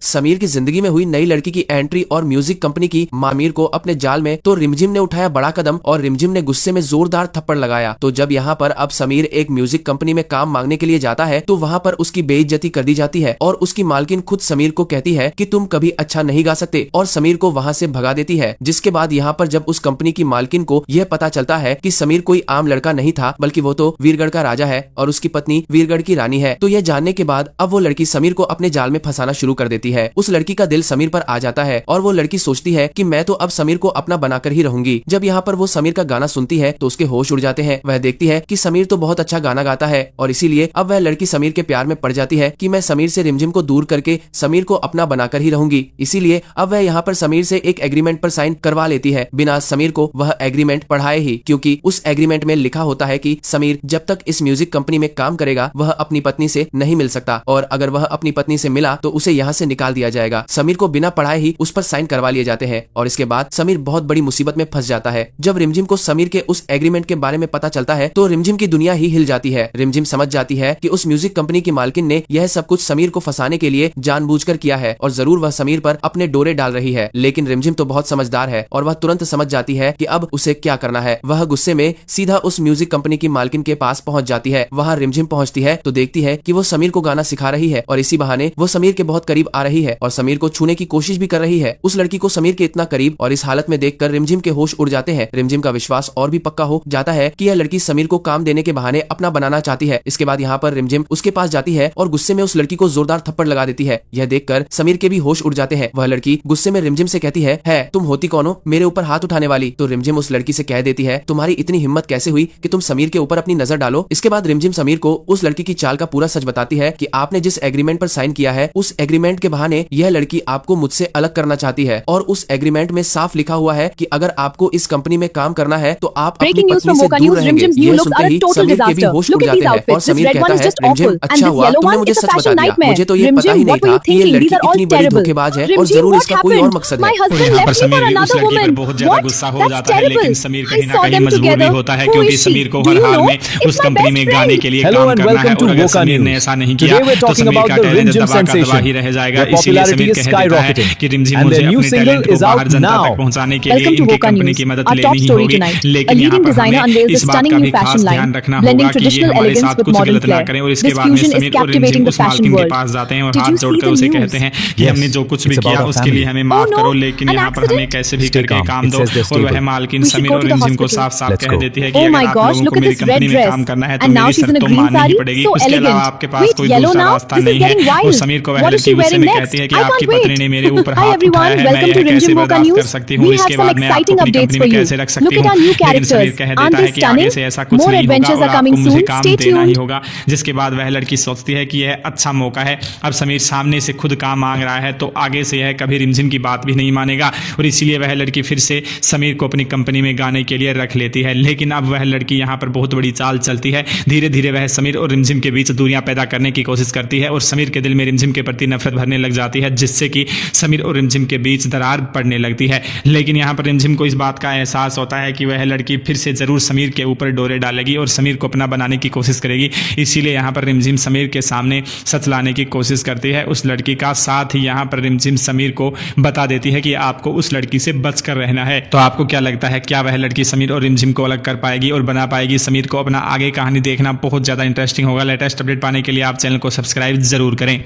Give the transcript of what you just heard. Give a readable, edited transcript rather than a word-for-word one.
समीर की जिंदगी में हुई नई लड़की की एंट्री और म्यूजिक कंपनी की समीर को अपने जाल में, तो रिमझिम ने उठाया बड़ा कदम और रिमझिम ने गुस्से में जोरदार थप्पड़ लगाया। तो जब यहाँ पर अब समीर एक म्यूजिक कंपनी में काम मांगने के लिए जाता है तो वहाँ पर उसकी बेइज्जती कर दी जाती है और उसकी मालकिन खुद समीर को कहती है कि तुम कभी अच्छा नहीं गा सकते और समीर को वहाँ से भगा देती है। जिसके बाद यहाँ पर जब उस कंपनी की मालकिन को यह पता चलता है कि समीर कोई आम लड़का नहीं था बल्कि वो तो वीरगढ़ का राजा है और उसकी पत्नी वीरगढ़ की रानी है, तो यह जानने के बाद अब वो लड़की समीर को अपने जाल में फंसाना शुरू कर देती है। उस लड़की का दिल समीर पर आ जाता है और वो लड़की सोचती है कि मैं तो अब समीर को अपना बनाकर ही रहूंगी। जब यहाँ पर वो समीर का गाना सुनती है तो उसके होश उड़ जाते हैं। वह देखती है कि समीर तो बहुत अच्छा गाना गाता है और इसीलिए अब वह लड़की समीर के प्यार में पड़ जाती है कि मैं समीर से रिमझिम को दूर करके समीर को अपना बनाकर ही रहूंगी। इसीलिए अब वह यहाँ पर समीर से एक एग्रीमेंट पर साइन करवा लेती है बिना समीर को वह एग्रीमेंट पढ़ाए ही, क्योंकि उस एग्रीमेंट में लिखा होता है कि समीर जब तक इस म्यूजिक कंपनी में काम करेगा वह अपनी पत्नी से नहीं मिल सकता और अगर वह अपनी पत्नी से मिला तो उसे यहाँ से निकाल दिया जाएगा। समीर को बिना पढ़ाए ही उस पर साइन करवा लिए जाते हैं और इसके बाद समीर बहुत बड़ी मुसीबत में फंस जाता है। जब रिमझिम को समीर के उस एग्रीमेंट के बारे में पता चलता है तो रिमझिम की दुनिया ही हिल जाती है। रिमझिम समझ जाती है कि उस म्यूजिक कंपनी की मालकिन ने यह सब कुछ समीर को फंसाने के लिए जानबूझकर किया है और जरूर वह समीर पर अपने डोरे डाल रही है। लेकिन रिमझिम तो बहुत समझदार है और वह तुरंत समझ जाती है कि अब उसे क्या करना है। वह गुस्से में सीधा उस म्यूजिक कंपनी की मालकिन के पास पहुंच जाती है। वहां रिमझिम पहुंचती है तो देखती है कि वो समीर को गाना सिखा रही है और इसी बहाने वो समीर के बहुत करीब आ रही है और समीर को छूने की कोशिश भी कर रही है। उस लड़की को समीर के इतना करीब और इस हालत में देखकर रिमझिम के होश उड़ जाते हैं। रिमझिम का विश्वास और भी पक्का हो जाता है कि यह लड़की समीर को काम देने के बहाने अपना बनाना चाहती है। इसके बाद यहाँ पर रिमझिम उसके पास जाती है और गुस्से में उस लड़की को जोरदार थप्पड़ लगा देती है। यह देखकर समीर के भी होश उड़ जाते हैं। वह लड़की गुस्से में रिमझिम से कहती है तुम होती कौन हो मेरे ऊपर हाथ उठाने वाली। तो रिमझिम उस लड़की से कह देती है तुम्हारी इतनी हिम्मत कैसे हुई कि तुम समीर के ऊपर अपनी नजर डालो। इसके बाद रिमझिम समीर को उस लड़की की चाल का पूरा सच बताती है कि आपने जिस एग्रीमेंट पर साइन किया है उस एग्रीमेंट के बहाने यह लड़की आपको मुझसे अलग करना चाहती है और उस एग्रीमेंट में साफ लिखा हुआ है कि अगर आपको इस कंपनी में काम करना है तो आप अपनी पत्नी से दूर रहेंगे। यह सुनते ही समीर के भी होश उड़ जाते हैं और समीर कहता है रिमझिम अच्छा हुआ तुमने मुझे सच बता दिया, मुझे तो ये पता ही नहीं था कि ये लड़की इतनी बड़ी धोखेबाज है और जरूर इसका कोई और मकसद है। यहाँ पर समीर भी उस लड़की पर बहुत ज्यादा गुस्सा हो जाता है, लेकिन समीर कहीं ना कहीं मजबूर भी होता है क्योंकि समीर को हर हाल में उस कंपनी में गाने के लिए काम करना है और अगर समीर ने ऐसा नहीं किया तो समीर का टैलेंट दबा का दबा ही रह जाएगा। इसीलिए समीर कह देता है कि रिमझिम मुझे अपने टैलेंट को बाहर जनता तक पहुंचाने के लिए इनकी कंपनी की मदद लेनी ही होगी, लेकिन यहाँ पर हमें इस बात का भी खास ध्यान रखना होगा कि ये हमारे साथ कुछ गलत ना करें। और इसके बाद में समीर और रिमझिम उस मालकिन के पास जाते हैं और हाथ जोड़कर उसे कहते हैं कि हमने जो कुछ भी किया उसके लिए हमें माफ करो, लेकिन यहाँ पर हमें कैसे भी करके काम दो। और वह मालकिन समीर और रिमझिम को साफ साफ कह देती है कि अगर आप लोगों को मेरी कंपनी में काम करना है तो मेरी शर्त तो माननी ही पड़ेगी, उसके अलावा आपके पास कोई दूसरा रास्ता नहीं है। और समीर को वह लड़की गुस्से में कहती है कि आपकी पत्नी ने मेरे ऊपर हाथ उठाया है, मैं यह कैसे बर्दाश्त कर सकती हूँ, इसके बाद मैं आपको अपनी कंपनी में कैसे रख सकती हूँ। लेकिन समीर कह देता है कि आगे से ऐसा कुछ नहीं होगा और आपको मुझे काम देना ही होगा। जिसके बाद वह लड़की सोचती है कि यह अच्छा मौका है, अब समीर सामने से खुद काम मांग रहा है तो आगे से यह कभी रिमझिम की बात भी नहीं मानेगा और इसीलिए वह लड़की फिर से समीर को अपनी कंपनी में गाने के लिए रख लेती है। लेकिन अब वह लड़की यहाँ पर बहुत बड़ी चाल चलती है। धीरे धीरे वह समीर और रिमझिम के बीच दूरियां पैदा करने की कोशिश करती है और समीर के दिल में रिमझिम के प्रति नफरत भरने लग जाती है, जिससे कि समीर और रिमझिम के बीच दरार पड़ने लगती है। लेकिन यहाँ पर रिमझिम को इस बात का एहसास होता है कि वह लड़की फिर से जरूर समीर के ऊपर डोरे डालेगी और समीर को अपना बनाने की कोशिश करेगी। इसीलिए यहाँ पर रिमझिम समीर के सामने सच लाने की कोशिश करती है उस लड़की का। साथ ही यहाँ पर रिमझिम समीर को बता देती है कि आपको उस लड़की से बचकर रहना है। तो आपको क्या लगता है, क्या वह लड़की समीर और रिमझिम को अलग कर पाएगी और बना पाएगी समीर को? अपना आगे कहानी देखना बहुत ज्यादा इंटरेस्टिंग होगा। लेटेस्ट अपडेट पाने के लिए आप चैनल को सब्सक्राइब जरूर करें।